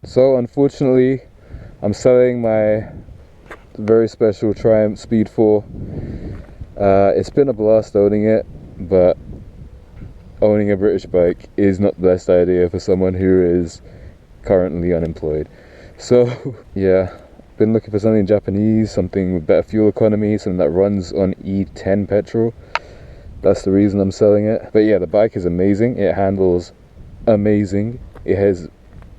So unfortunately, I'm selling my very special Triumph Speed 4. It's been a blast owning it, but owning a British bike is not the best idea for someone who is currently unemployed. So yeah, been looking for something Japanese, something with better fuel economy, something that runs on E10 petrol. That's the reason I'm selling it. But yeah, the bike is amazing. It handles amazing. It has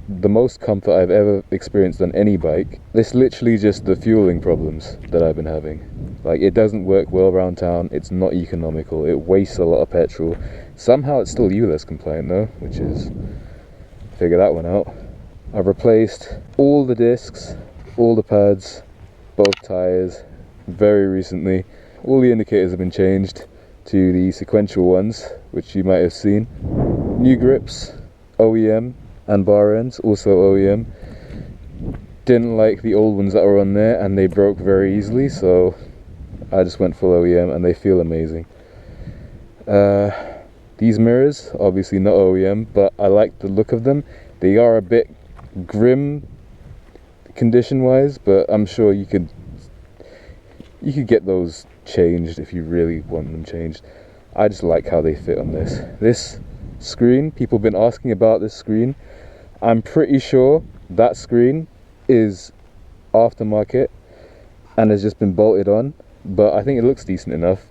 the most comfort I've ever experienced on any bike. It's literally just the fueling problems that I've been having. Like, it doesn't work well around town. It's not economical. It wastes a lot of petrol. Somehow it's still ULEZ compliant though, which is, figure that one out. I've replaced all the discs, all the pads, both tires very recently. All the indicators have been changed to the sequential ones, which you might have seen. New grips, OEM, and bar ends, also OEM. Didn't like the old ones that were on there, and they broke very easily, so I just went full OEM, and they feel amazing. These mirrors, obviously not OEM, but I like the look of them. They are a bit grim condition wise, but I'm sure you could get those changed if you really want them changed. I just like how they fit on this screen. People have been asking about this screen. I'm pretty sure that screen is aftermarket and has just been bolted on, but I think it looks decent enough,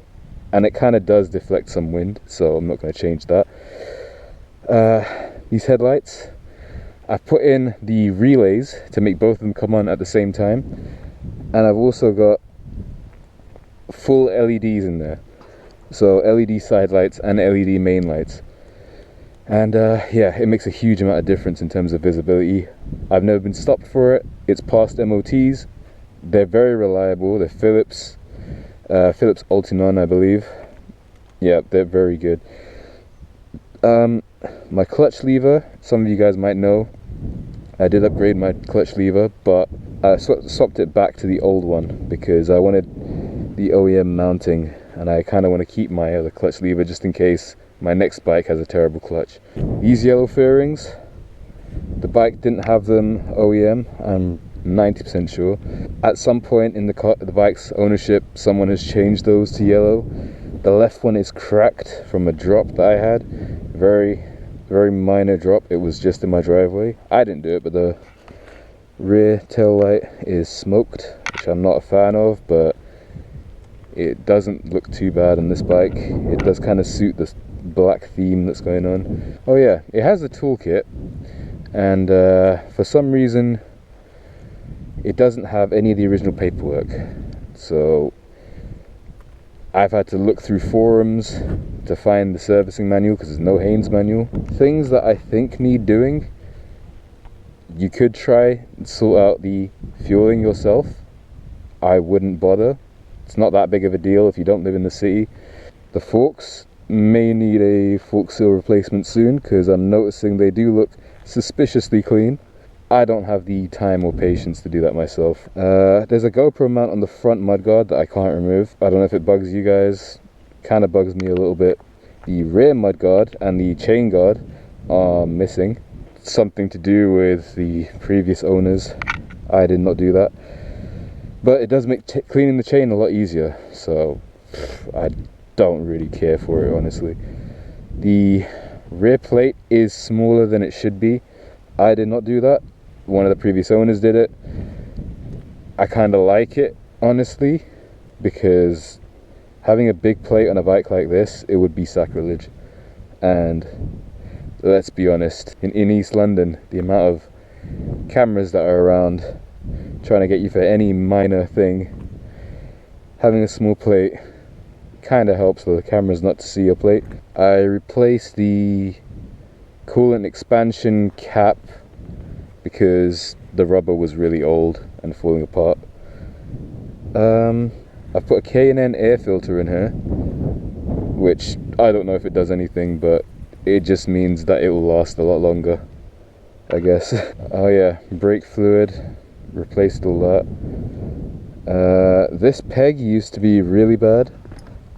and it kind of does deflect some wind, so I'm not going to change that. These headlights, I've put in the relays to make both of them come on at the same time, and I've also got full LEDs in there, so LED side lights and LED main lights. And yeah, it makes a huge amount of difference in terms of visibility. I've never been stopped for it. It's passed MOTs. They're very reliable. They're Philips Ultinon, I believe. Yeah, they're very good. My clutch lever, some of you guys might know, I did upgrade my clutch lever, but I swapped it back to the old one because I wanted the OEM mounting, and I kind of want to keep my other clutch lever just in case my next bike has a terrible clutch. These yellow fairings, the bike didn't have them OEM, I'm 90% sure. At some point in the bike's ownership, someone has changed those to yellow. The left one is cracked from a drop that I had. Very, very minor drop. It was just in my driveway. I didn't do it, but the rear tail light is smoked, which I'm not a fan of, but it doesn't look too bad on this bike. It does kind of suit this black theme that's going on. Oh yeah, it has a toolkit, and for some reason it doesn't have any of the original paperwork, so I've had to look through forums to find the servicing manual because there's no Haynes manual. Things that I think need doing, you could try and sort out the fueling yourself. I wouldn't bother. It's not that big of a deal if you don't live in the city. The forks may need a fork seal replacement soon because I'm noticing they do look suspiciously clean. I don't have the time or patience to do that myself. There's a GoPro mount on the front mudguard that I can't remove. I don't know if it bugs you guys. Kind of bugs me a little bit. The rear mudguard and the chain guard are missing. Something to do with the previous owners. I did not do that. But it does make cleaning the chain a lot easier, so I don't really care for it, honestly. The rear plate is smaller than it should be. I did not do that. One of the previous owners did it. I kind of like it, honestly, because having a big plate on a bike like this, it would be sacrilege. And let's be honest, in East London, the amount of cameras that are around trying to get you for any minor thing, having a small plate kind of helps for the cameras not to see your plate. I replaced the coolant expansion cap because the rubber was really old and falling apart. I've put a K&N air filter in here, which I don't know if it does anything, but it just means that it will last a lot longer, I guess. Oh yeah, brake fluid, replaced all that. This peg used to be really bad.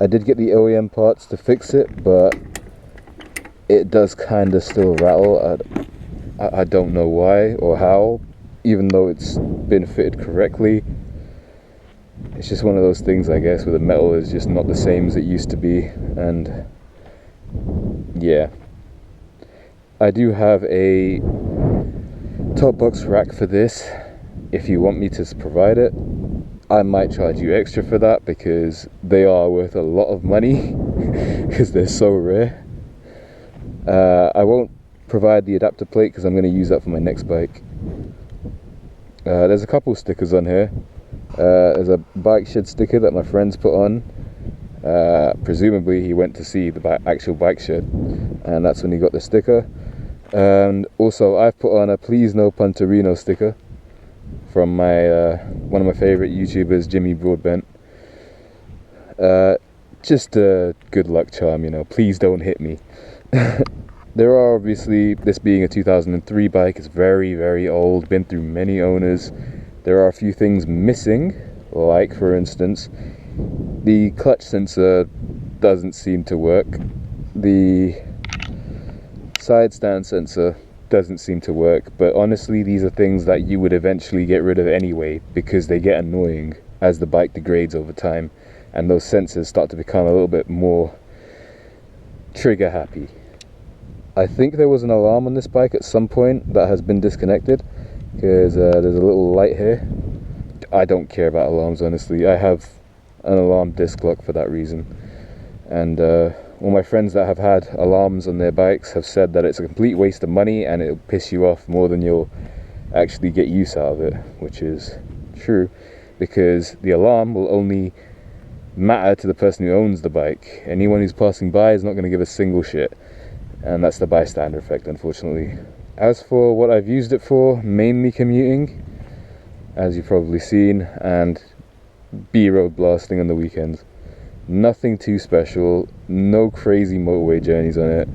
I did get the OEM parts to fix it, but it does kind of still rattle. I don't know why or how, even though it's been fitted correctly. It's just one of those things, I guess, where the metal is just not the same as it used to be. And yeah, I do have a top box rack for this. If you want me to provide it, I might charge you extra for that, because they are worth a lot of money because they're so rare. I won't provide the adapter plate because I'm going to use that for my next bike. There's a couple stickers on here. There's a bike shed sticker that my friend's put on. Presumably he went to see the actual bike shed, and that's when he got the sticker. And also I've put on a please no Punterino sticker from my one of my favorite YouTubers, Jimmy Broadbent. Just a good luck charm, you know, please don't hit me. There are obviously, this being a 2003 bike, it's very, very old, been through many owners. There are a few things missing, like for instance, the clutch sensor doesn't seem to work. The side stand sensor doesn't seem to work, but honestly these are things that you would eventually get rid of anyway, because they get annoying as the bike degrades over time and those sensors start to become a little bit more trigger happy. I think there was an alarm on this bike at some point that has been disconnected, because there's a little light here. I don't care about alarms, honestly. I have an alarm disc lock for that reason. And all my friends that have had alarms on their bikes have said that it's a complete waste of money and it'll piss you off more than you'll actually get use out of it, which is true, because the alarm will only matter to the person who owns the bike. Anyone who's passing by is not going to give a single shit, and that's the bystander effect, unfortunately. As for what I've used it for, mainly commuting, as you've probably seen, and B-road blasting on the weekends. Nothing too special, no crazy motorway journeys on it,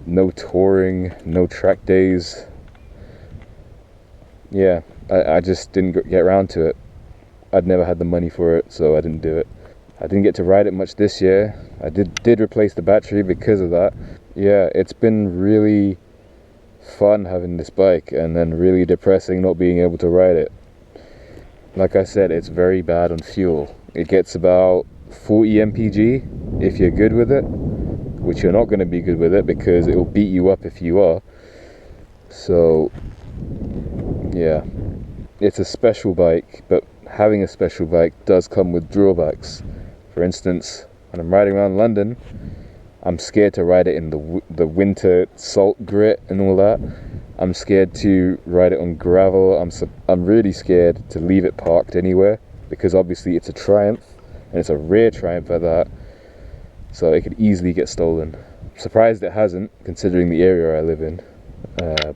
no touring, no track days. Yeah, I just didn't get around to it. I'd never had the money for it, so I didn't do it. I didn't get to ride it much this year. I did replace the battery because of that. Yeah, it's been really fun having this bike, and then really depressing not being able to ride it. Like I said, it's very bad on fuel. It gets about 40 mpg if you're good with it, which you're not going to be good with it because it will beat you up if you are. So yeah, it's a special bike, but having a special bike does come with drawbacks. For instance, when I'm riding around London, I'm scared to ride it in the winter salt grit and all that. I'm scared to ride it on gravel. I'm really scared to leave it parked anywhere, because obviously it's a Triumph, and it's a rare Triumph at that, so it could easily get stolen. I'm surprised it hasn't, considering the area I live in.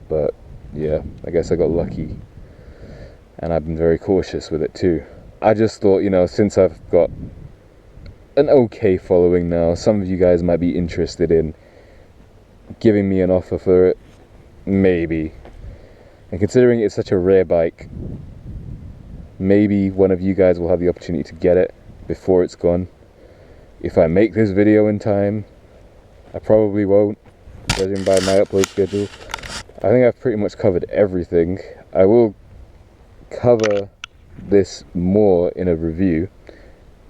But yeah, I guess I got lucky, and I've been very cautious with it too. I just thought, you know, since I've got an okay following now, some of you guys might be interested in giving me an offer for it, maybe. And considering it's such a rare bike, maybe one of you guys will have the opportunity to get it before it's gone. If I make this video in time, I probably won't, judging by my upload schedule. I think I've pretty much covered everything. I will cover this more in a review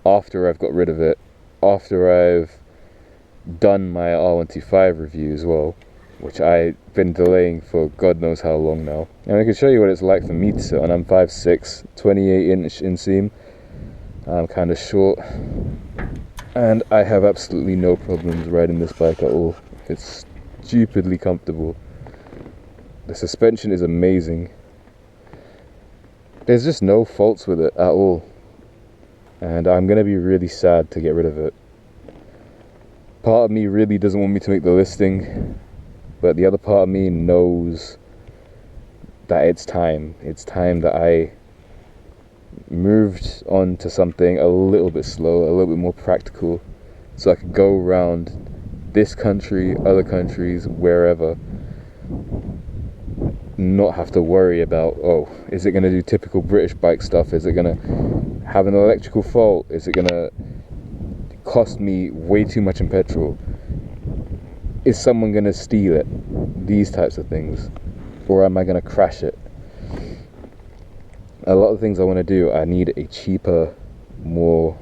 after I've got rid of it, after I've done my R125 review as well, which I've been delaying for God knows how long now. And I can show you what it's like for me to sit on. I'm 5'6", 28-inch inseam. I'm kind of short, and I have absolutely no problems riding this bike at all. It's stupidly comfortable. The suspension is amazing. There's just no faults with it at all, and I'm going to be really sad to get rid of it. Part of me really doesn't want me to make the listing, but the other part of me knows that it's time. It's time that I moved on to something a little bit slower, a little bit more practical, so I could go around this country, other countries, wherever, not have to worry about, oh, is it going to do typical British bike stuff? Is it going to have an electrical fault? Is it going to cost me way too much in petrol? Is someone going to steal it? These types of things. or am I going to crash it? A lot of things I want to do, I need a cheaper, more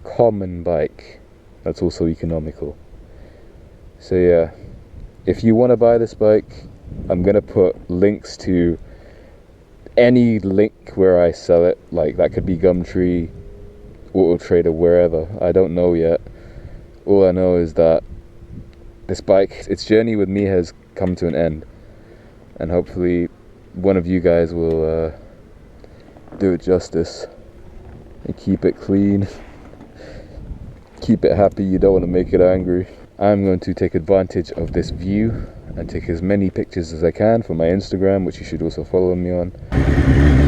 common bike that's also economical. So yeah, if you want to buy this bike, I'm going to put links to any link where I sell it. Like that could be Gumtree, Auto Trader, wherever. I don't know yet. All I know is that this bike, its journey with me has come to an end, and hopefully one of you guys will do it justice and keep it clean, keep it happy. You don't want to make it angry. I'm going to take advantage of this view and take as many pictures as I can for my Instagram, which you should also follow me on.